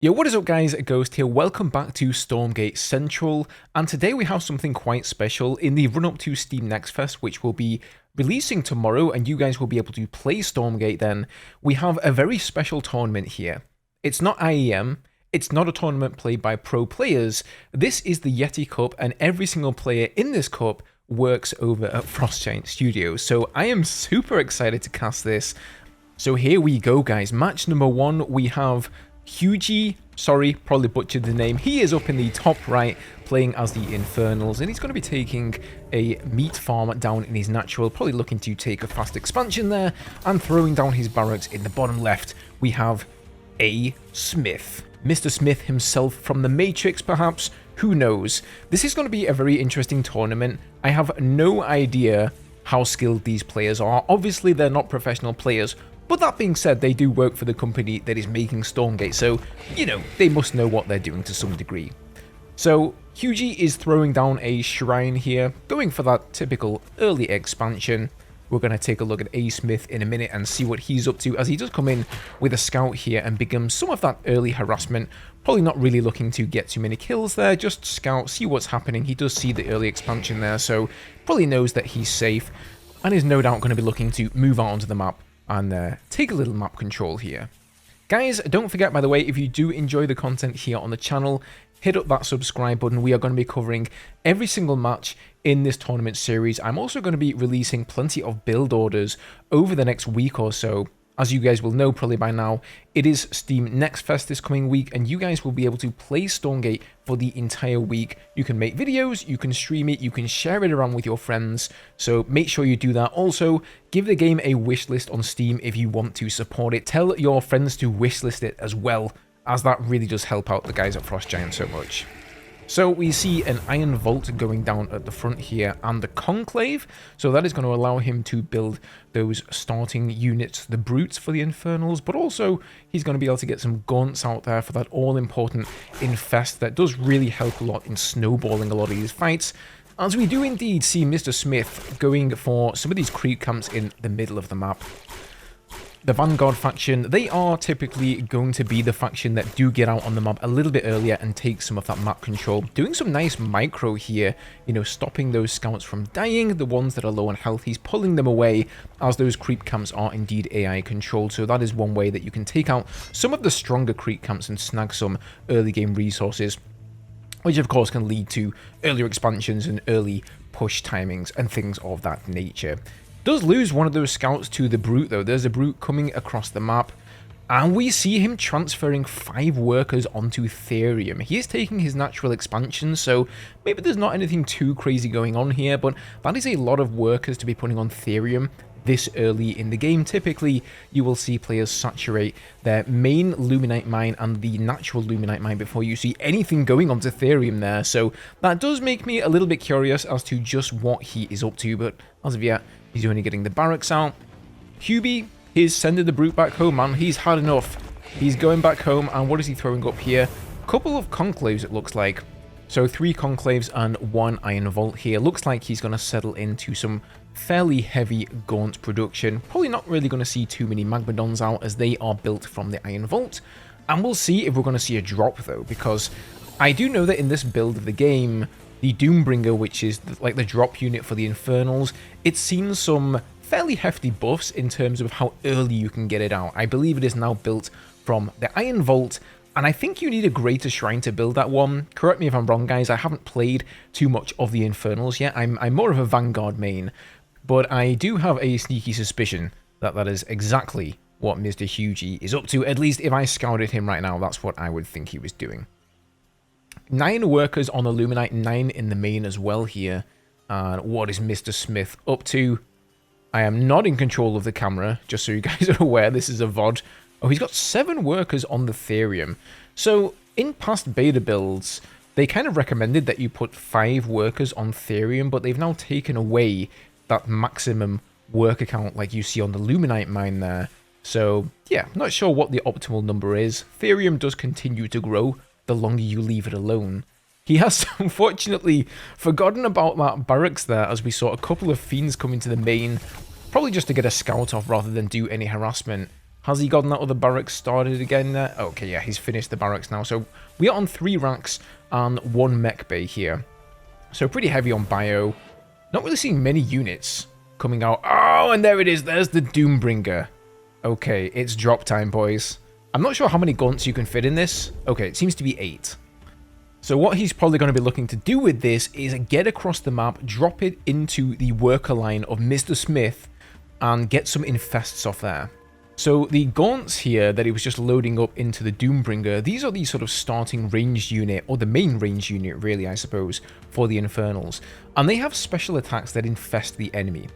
Yo, what is up guys, Ghost here, welcome back to Stormgate Central, and today we have something quite special in the run-up to Steam Next Fest, which will be releasing tomorrow, and you guys will be able to play Stormgate then. We have a very special tournament here. It's not IEM, it's not a tournament played by pro players, this is the Yeti Cup, and every single player in this cup works over at Frostgiant Studios, so I am super excited to cast this. So here we go guys, match number one, we have Hugie, sorry, probably butchered the name. He is up in the top right, playing as the Infernals, and he's going to be taking a meat farm down in his natural, probably looking to take a fast expansion there, and throwing down his barracks in the bottom left. We have A. Smith. Mr. Smith himself from the Matrix, perhaps? Who knows? This is going to be a very interesting tournament. I have no idea how skilled these players are. Obviously, they're not professional players, but that being said, they do work for the company that is making Stormgate, so, you know, they must know what they're doing to some degree. So, Hugie is throwing down a shrine here, going for that typical early expansion. We're going to take a look at A. Smith in a minute and see what he's up to, as he does come in with a scout here and begin some of that early harassment. Probably not really looking to get too many kills there, just scout, see what's happening. He does see the early expansion there, so probably knows that he's safe, and is no doubt going to be looking to move out onto the map and take a little map control here. Guys, don't forget, by the way, if you do enjoy the content here on the channel, hit up that subscribe button. We are going to be covering every single match in this tournament series. I'm also going to be releasing plenty of build orders over the next week or so. As you guys will know probably by now, it is Steam Next Fest this coming week, and you guys will be able to play Stormgate for the entire week. You can make videos, you can stream it, you can share it around with your friends, so make sure you do that. Also, give the game a wishlist on Steam if you want to support it. Tell your friends to wishlist it as well, as that really does help out the guys at Frostgiant so much. So we see an Iron Vault going down at the front here and the Conclave, so that is going to allow him to build those starting units, the Brutes for the Infernals, but also he's going to be able to get some Gaunts out there for that all-important Infest that does really help a lot in snowballing a lot of these fights, as we do indeed see Mr. Smith going for some of these creep camps in the middle of the map. The Vanguard faction, they are typically going to be the faction that do get out on the map a little bit earlier and take some of that map control. Doing some nice micro here, you know, stopping those scouts from dying, the ones that are low on health, he's pulling them away as those creep camps are indeed AI controlled. So that is one way that you can take out some of the stronger creep camps and snag some early game resources, which of course can lead to earlier expansions and early push timings and things of that nature. Does lose one of those scouts to the Brute though. There's a Brute coming across the map, and we see him transferring 5 workers onto Therium. He is taking his natural expansion, so maybe there's not anything too crazy going on here, but that is a lot of workers to be putting on Therium this early in the game. Typically, you will see players saturate their main Luminite mine and the natural Luminite mine before you see anything going onto Therium there, so that does make me a little bit curious as to just what he is up to, but as of yet, he's only getting the barracks out. Hugie, he's sending the Brute back home, man. He's had enough. He's going back home, and what is he throwing up here? A couple of Conclaves, it looks like. So 3 Conclaves and 1 Iron Vault here. Looks like he's going to settle into some fairly heavy Gaunt production. Probably not really going to see too many Magmadons out, as they are built from the Iron Vault. And we'll see if we're going to see a drop, though, because I do know that in this build of the game, the Doombringer, which is like the drop unit for the Infernals, it's seen some fairly hefty buffs in terms of how early you can get it out. I believe it is now built from the Iron Vault, and I think you need a Greater Shrine to build that one. Correct me if I'm wrong, guys. I haven't played too much of the Infernals yet. I'm more of a Vanguard main, but I do have a sneaky suspicion that that is exactly what Mr. Hugie is up to. At least if I scouted him right now, that's what I would think he was doing. 9 workers on the Luminite, 9 in the main as well here. And what is Mr. Smith up to? I am not in control of the camera, just so you guys are aware. This is a VOD. Oh, he's got 7 workers on the Therium. So, in past beta builds, they kind of recommended that you put 5 workers on Therium, but they've now taken away that maximum worker count like you see on the Luminite mine there. So, yeah, not sure what the optimal number is. Therium does continue to grow the longer you leave it alone. He has unfortunately forgotten about that barracks there, as we saw a couple of fiends coming to the main, probably just to get a scout off rather than do any harassment. Has he gotten that other barracks started again there? Okay, yeah, he's finished the barracks now. So we are on 3 racks and 1 mech bay here. So pretty heavy on bio. Not really seeing many units coming out. Oh, and there it is. There's the Doombringer. Okay, it's drop time, boys. I'm not sure how many gaunts you can fit in this. Okay, it seems to be 8. So what he's probably going to be looking to do with this is get across the map, drop it into the worker line of Mr. Smith, and get some infests off there. So the gaunts here that he was just loading up into the Doombringer, these are the sort of starting ranged unit, or the main ranged unit really, I suppose, for the Infernals. And they have special attacks that infest the enemy.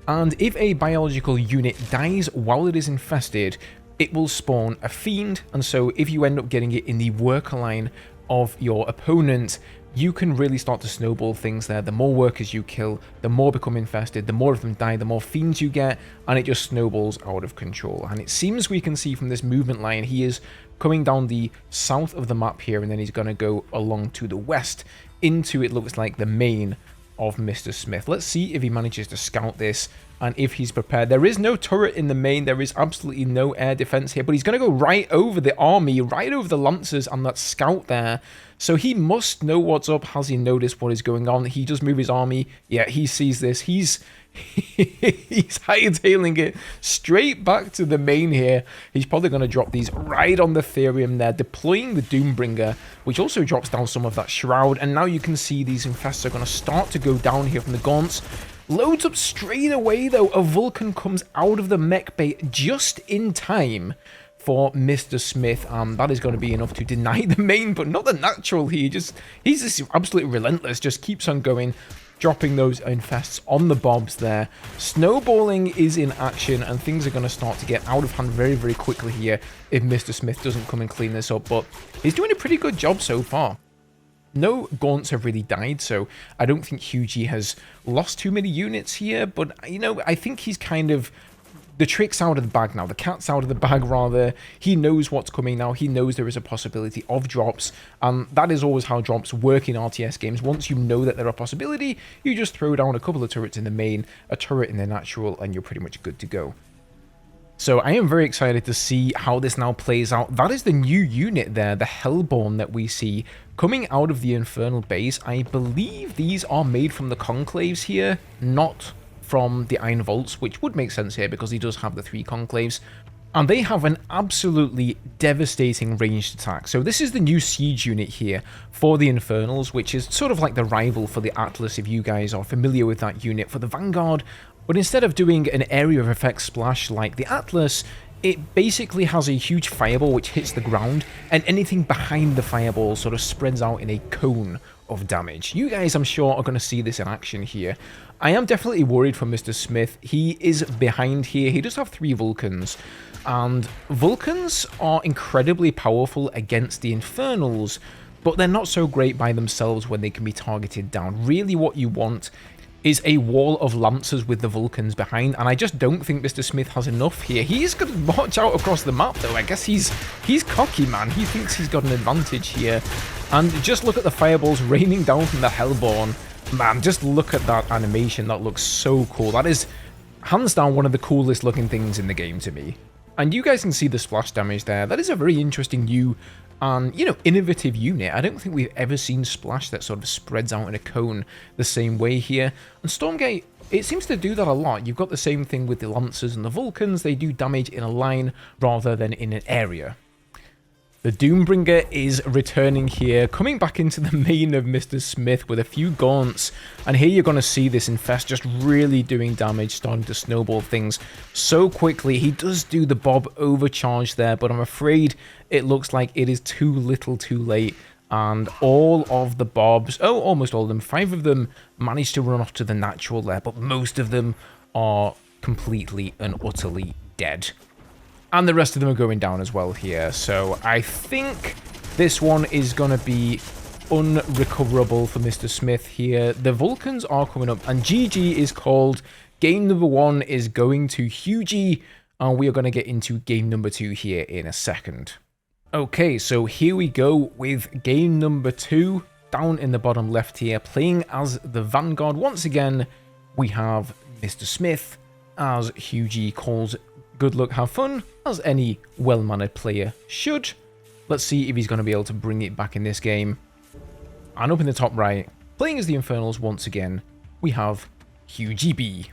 And if a biological unit dies while it is infested, it will spawn a fiend, and so if you end up getting it in the worker line of your opponent, you can really start to snowball things there. The more workers you kill, the more become infested, the more of them die, the more fiends you get, and it just snowballs out of control. And it seems we can see from this movement line, he is coming down the south of the map here, and then he's going to go along to the west into, it looks like, the main of Mr. Smith. Let's see if he manages to scout this and if he's prepared. There is no turret in the main. There is absolutely no air defense here, but he's going to go right over the army, right over the lancers and that scout there. So he must know what's up. Has he noticed what is going on? He does move his army. Yeah, he sees this. He's hightailing it straight back to the main here. He's probably going to drop these right on the Therium there, deploying the Doombringer, which also drops down some of that Shroud. And now you can see these infests are going to start to go down here from the Gaunts. Loads up straight away, though. A Vulcan comes out of the mech bay just in time for Mr. Smith. That is going to be enough to deny the main, but not the natural here. He's just absolutely relentless, just keeps on going, dropping those infests on the bobs there. Snowballing is in action, and things are going to start to get out of hand very, very quickly here if Mr. Smith doesn't come and clean this up, but he's doing a pretty good job so far. No Gaunts have really died, so I don't think Hughie has lost too many units here, but, you know, I think he's kind of... The trick's out of the bag now. The cat's out of the bag, rather. He knows what's coming now. He knows there is a possibility of drops, and that is always how drops work in RTS games. Once you know that they're a possibility, you just throw down a couple of turrets in the main, a turret in the natural, and you're pretty much good to go. So I am very excited to see how this now plays out. That is the new unit there, the Hellborn that we see coming out of the Infernal base. I believe these are made from the Conclaves here, not from the Iron Vaults, which would make sense here because he does have the 3 Conclaves. And they have an absolutely devastating ranged attack. So this is the new siege unit here for the Infernals, which is sort of like the rival for the Atlas, if you guys are familiar with that unit for the Vanguard. But instead of doing an area of effect splash like the Atlas, it basically has a huge fireball which hits the ground, and anything behind the fireball sort of spreads out in a cone of damage. You guys, I'm sure, are going to see this in action here. I am definitely worried for Mr. Smith. He is behind here. He does have 3 Vulcans, and Vulcans are incredibly powerful against the Infernals, but they're not so great by themselves when they can be targeted down. Really what you want is a wall of Lancers with the Vulcans behind, and I just don't think Mr. Smith has enough here. He is going to march out across the map, though. I guess he's cocky, man. He thinks he's got an advantage here. And just look at the fireballs raining down from the Hellborn. Man, just look at that animation. That looks so cool. That is, hands down, one of the coolest looking things in the game to me. And you guys can see the splash damage there. That is a very interesting new and, you know, innovative unit. I don't think we've ever seen splash that sort of spreads out in a cone the same way here. And Stormgate, it seems to do that a lot. You've got the same thing with the Lancers and the Vulcans. They do damage in a line rather than in an area. The Doombringer is returning here, coming back into the main of Mr. Smith with a few Gaunts. And here you're going to see this Infest just really doing damage, starting to snowball things so quickly. He does do the Bob overcharge there, but I'm afraid it looks like it is too little too late. And all of the Bobs, oh, almost all of them, 5 of them managed to run off to the natural there, but most of them are completely and utterly dead. And the rest of them are going down as well here. So I think this one is going to be unrecoverable for Mr. Smith here. The Vulcans are coming up, and GG is called. Game number 1 is going to Hughie, and we are going to get into game number 2 here in a second. Okay, so here we go with game number 2, down in the bottom left here, playing as the Vanguard. Once again, we have Mr. Smith, as Hughie calls Good luck, have fun, as any well-mannered player should. Let's see if he's going to be able to bring it back in this game. And up in the top right, playing as the Infernals once again, we have Hughie B.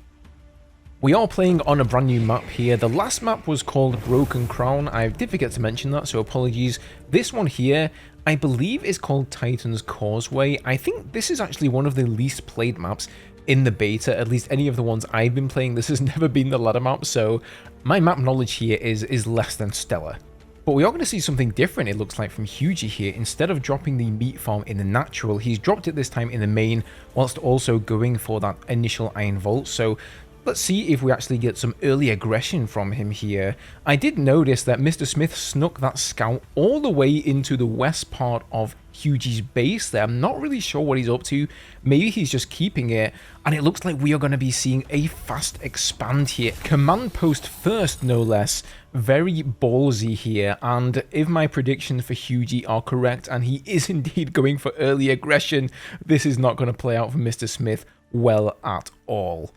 We are playing on a brand new map here. The last map was called Broken Crown. I did forget to mention that, so apologies. This one here, I believe is called Titan's Causeway. I think this is actually one of the least played maps in the beta, at least any of the ones I've been playing. This has never been the ladder map, so my map knowledge here is less than stellar. But we are going to see something different, it looks like, from Hughie here. Instead of dropping the meat farm in the natural, he's dropped it this time in the main, whilst also going for that initial iron vault. So let's see if we actually get some early aggression from him here. I did notice that Mr. Smith snuck that scout all the way into the west part of Hughie's base there. I'm not really sure what he's up to. Maybe he's just keeping it. And it looks like we are going to be seeing a fast expand here. Command post first, no less. Very ballsy here. And if my predictions for Hughie are correct, and he is indeed going for early aggression, this is not going to play out for Mr. Smith well at all.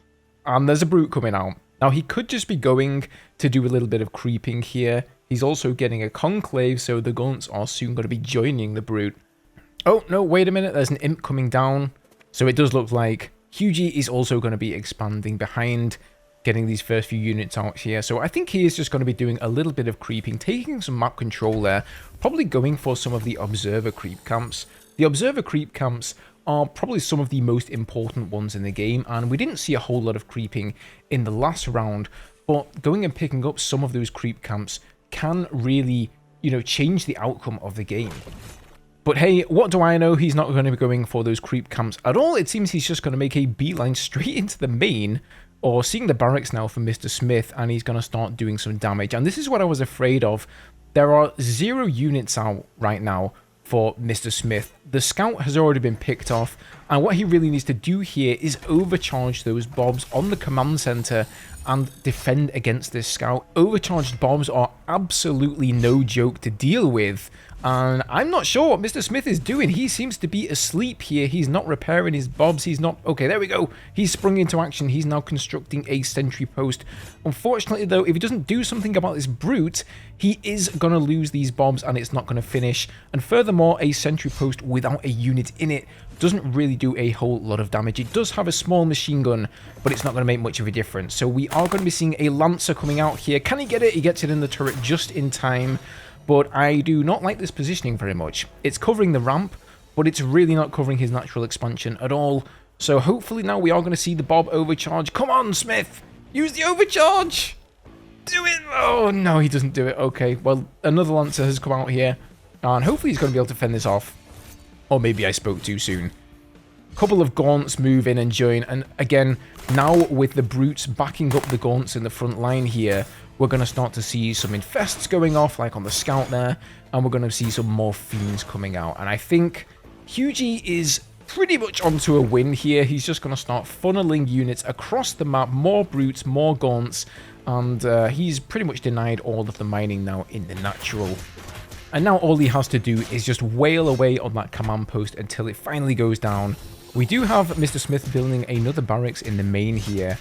And there's a brute coming out. Now, he could just be going to do a little bit of creeping here. He's also getting a conclave, so the Gaunts are soon going to be joining the brute. Oh, no, wait a minute. There's an imp coming down. So it does look like Hughie is also going to be expanding behind, getting these first few units out here. So I think he is just going to be doing a little bit of creeping, taking some map control there, probably going for some of the observer creep camps. The observer creep camps are probably some of the most important ones in the game, and we didn't see a whole lot of creeping in the last round, but going and picking up some of those creep camps can really, change the outcome of the game. But hey, what do I know? He's not going to be going for those creep camps at all. It seems he's just going to make a beeline straight into the main, or seeing the barracks now from Mr. Smith, and he's going to start doing some damage. And this is what I was afraid of. There are 0 units out right now for Mr. Smith. The scout has already been picked off, and what he really needs to do here is overcharge those bobs on the command center and defend against this scout. Overcharged bobs are absolutely no joke to deal with, and I'm not sure what Mr. Smith is doing. He seems to be asleep here. He's not repairing his bobs. He's not... Okay, there we go. He's sprung into action. He's now constructing a sentry post. Unfortunately, though, if he doesn't do something about this brute, he is going to lose these bobs, and it's not going to finish. And furthermore, a sentry post without a unit in it doesn't really do a whole lot of damage. It does have a small machine gun, but it's not going to make much of a difference. So we are going to be seeing a Lancer coming out here. Can he get it? He gets it in the turret just in time. But I do not like this positioning very much. It's covering the ramp, but it's really not covering his natural expansion at all. So hopefully now we are going to see the Bob overcharge. Come on, Smith! Use the overcharge! Do it! Oh, no, he doesn't do it. Okay, well, another Lancer has come out here, and hopefully he's going to be able to fend this off. Or maybe I spoke too soon. Couple of Gaunts move in and join, and again, now with the brutes backing up the Gaunts in the front line here, we're going to start to see some infests going off, like on the scout there, and we're going to see some more fiends coming out. And I think Hughie is pretty much onto a win here. He's just going to start funneling units across the map, more brutes, more Gaunts, and he's pretty much denied all of the mining now in the natural. And now all he has to do is just wail away on that command post until it finally goes down. We do have Mr. Smith building another barracks in the main here.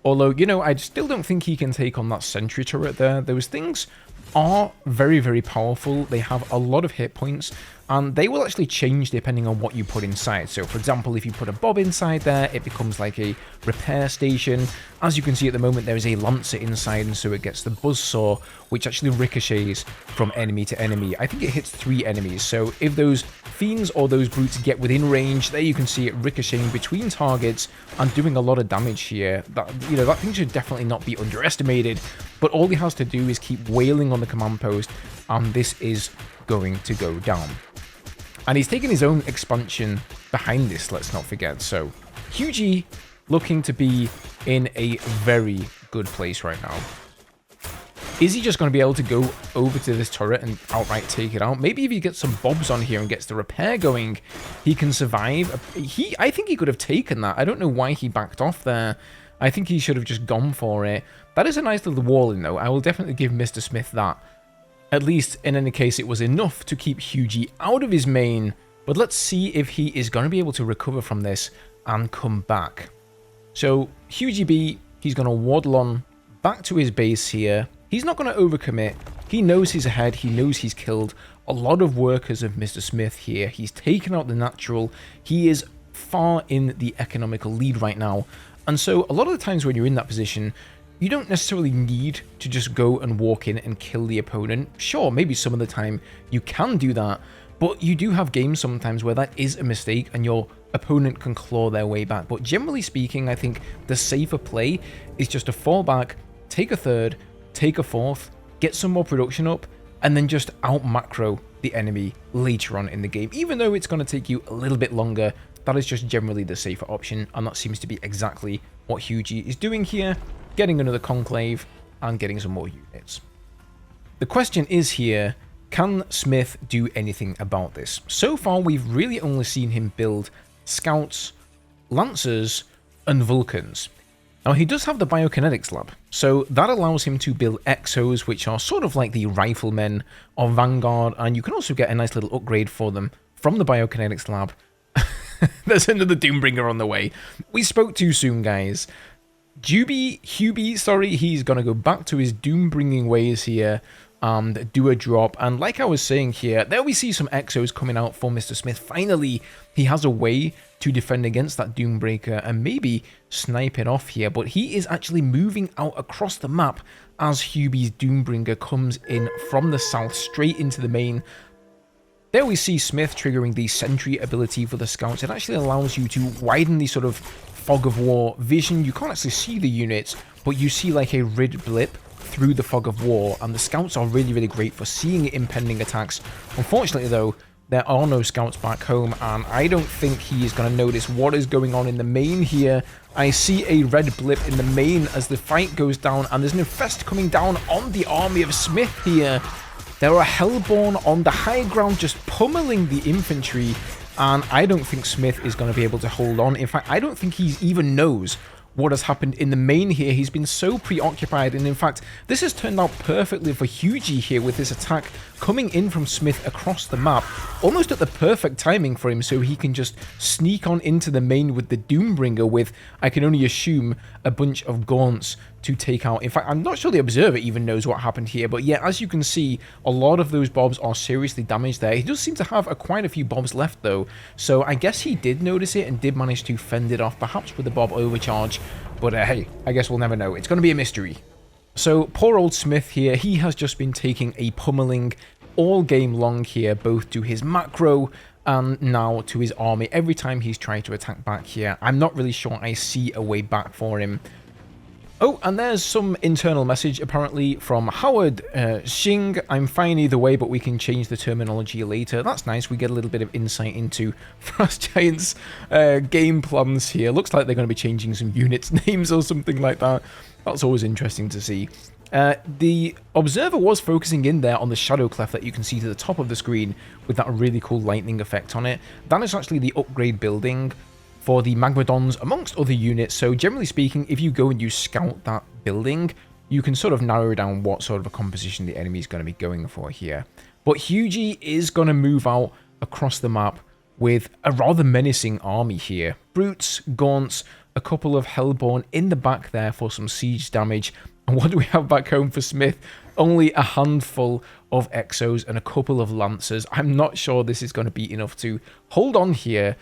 Although, I still don't think he can take on that sentry turret there. Those things are very, very powerful. They have a lot of hit points, and they will actually change depending on what you put inside. So, for example, if you put a Bob inside there, it becomes like a repair station. As you can see at the moment, there is a Lancer inside, and so it gets the buzzsaw, which actually ricochets from enemy to enemy. I think it hits 3 enemies, so if those fiends or those brutes get within range, there you can see it ricocheting between targets and doing a lot of damage here. That thing should definitely not be underestimated, but all he has to do is keep wailing on the command post, and this is going to go down. And he's taking his own expansion behind this, let's not forget. So Hughie looking to be in a very good place right now. Is he just going to be able to go over to this turret and outright take it out? Maybe if he gets some bobs on here and gets the repair going, he can survive. I think he could have taken that. I don't know why he backed off there. I think he should have just gone for it. That is a nice little wall in, though. I will definitely give Mr. Smith that. At least, in any case, it was enough to keep Hughie out of his main. But let's see if he is going to be able to recover from this and come back. So, Hughie B, he's going to waddle on back to his base here. he's not going to overcommit. He knows he's ahead. He knows he's killed a lot of workers of Mr. Smith here. He's taken out the natural. He is far in the economical lead right now. And so a lot of the times when you're in that position, you don't necessarily need to just go and walk in and kill the opponent. Sure, maybe some of the time you can do that, but you do have games sometimes where that is a mistake and your opponent can claw their way back. But generally speaking, I think the safer play is just to fall back, take a third, take a fourth, get some more production up, and then just out macro the enemy later on in the game. Even though it's going to take you a little bit longer, that is just generally the safer option, and that seems to be exactly what Hugie is doing here, getting another conclave and getting some more units. The question is here, can Smith do anything about this? So far, we've really only seen him build scouts, lancers, and Vulcans. Now, he does have the biokinetics lab, so that allows him to build exos, which are sort of like the riflemen of Vanguard, and you can also get a nice little upgrade for them from the biokinetics lab. There's another Doombringer on the way. We spoke too soon, guys. Hubie, sorry, he's going to go back to his doom-bringing ways here and do a drop. And like I was saying here, there we see some exos coming out for Mr. Smith. Finally, he has a way to defend against that Doombreaker and maybe snipe it off here. But he is actually moving out across the map as Hubie's Doombringer comes in from the south straight into the main. There we see Smith triggering the sentry ability for the scouts. It actually allows you to widen the sort of fog of war vision. You can't actually see the units, but you see like a red blip through the fog of war, and the scouts are really, really great for seeing impending attacks. Unfortunately, though, there are no scouts back home, and I don't think he is going to notice what is going on in the main here. I see a red blip in the main as the fight goes down, and there's an infest coming down on the army of Smith here. There are Hellborn on the high ground just pummeling the infantry, and I don't think Smith is going to be able to hold on. In fact, I don't think he even knows what has happened in the main here. He's been so preoccupied, and in fact, this has turned out perfectly for Hugie here with this attack coming in from Smith across the map, almost at the perfect timing for him, so he can just sneak on into the main with the Doombringer with, I can only assume, a bunch of Gaunts to take out. In fact, I'm not sure the Observer even knows what happened here, but yeah, as you can see, a lot of those bobs are seriously damaged there. He does seem to have quite a few bobs left though, so I guess he did notice it and did manage to fend it off, perhaps with the bob overcharge, but hey, I guess we'll never know. It's going to be a mystery. So poor old Smith here, he has just been taking a pummeling all game long here, both to his macro and now to his army. Every time he's trying to attack back here, I'm not really sure I see a way back for him. Oh, and there's some internal message apparently from Howard Xing. I'm fine either way, but we can change the terminology later. That's nice. We get a little bit of insight into Frostgiant's game plans here. Looks like they're going to be changing some units' names or something like that. That's always interesting to see. The Observer was focusing in there on the shadow cleft that you can see to the top of the screen with that really cool lightning effect on it. That is actually the upgrade building for the Magmadons amongst other units. So generally speaking, if you go and you scout that building, you can sort of narrow down what sort of a composition the enemy is going to be going for here. But Hugie is going to move out across the map with a rather menacing army here. Brutes, Gaunts, a couple of Hellborn in the back there for some siege damage. And what do we have back home for Smith? Only a handful of Exos and a couple of Lancers. I'm not sure this is going to be enough to hold on here.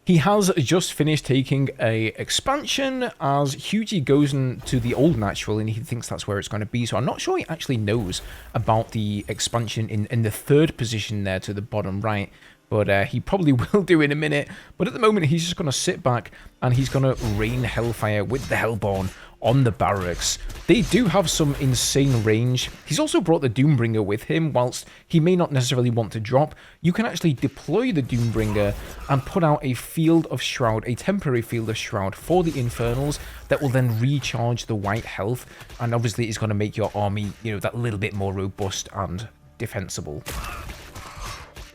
He has just finished taking a expansion as Hugie goes into the old natural and he thinks that's where it's going to be. So I'm not sure he actually knows about the expansion in the third position there to the bottom right. But he probably will do in a minute. But at the moment, he's just going to sit back and he's going to rain Hellfire with the Hellborn on the barracks. They do have some insane range. He's also brought the Doombringer with him. Whilst he may not necessarily want to drop, you can actually deploy the Doombringer and put out a Field of Shroud, a temporary Field of Shroud for the Infernals that will then recharge the white health. And obviously, it's going to make your army, you know, that little bit more robust and defensible.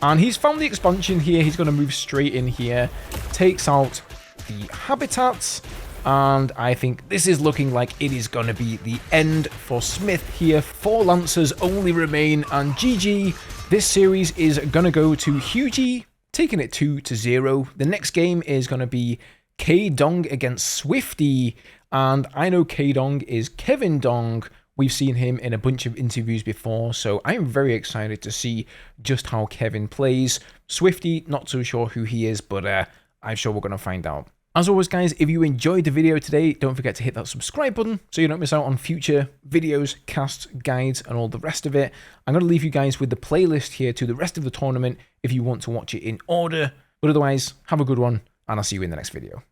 And he's found the expansion here. He's going to move straight in here. Takes out the habitats. And I think this is looking like it is going to be the end for Smith here. 4 Lancers only remain. And GG. This series is going to go to Hugie, taking it 2-0. The next game is going to be K-Dong against Swifty. And I know K-Dong is Kevin Dong We've seen him in a bunch of interviews before, so I'm very excited to see just how Kevin plays. Swifty, not so sure who he is, but I'm sure we're going to find out. As always, guys, if you enjoyed the video today, don't forget to hit that subscribe button so you don't miss out on future videos, casts, guides, and all the rest of it. I'm going to leave you guys with the playlist here to the rest of the tournament if you want to watch it in order. But otherwise, have a good one, and I'll see you in the next video.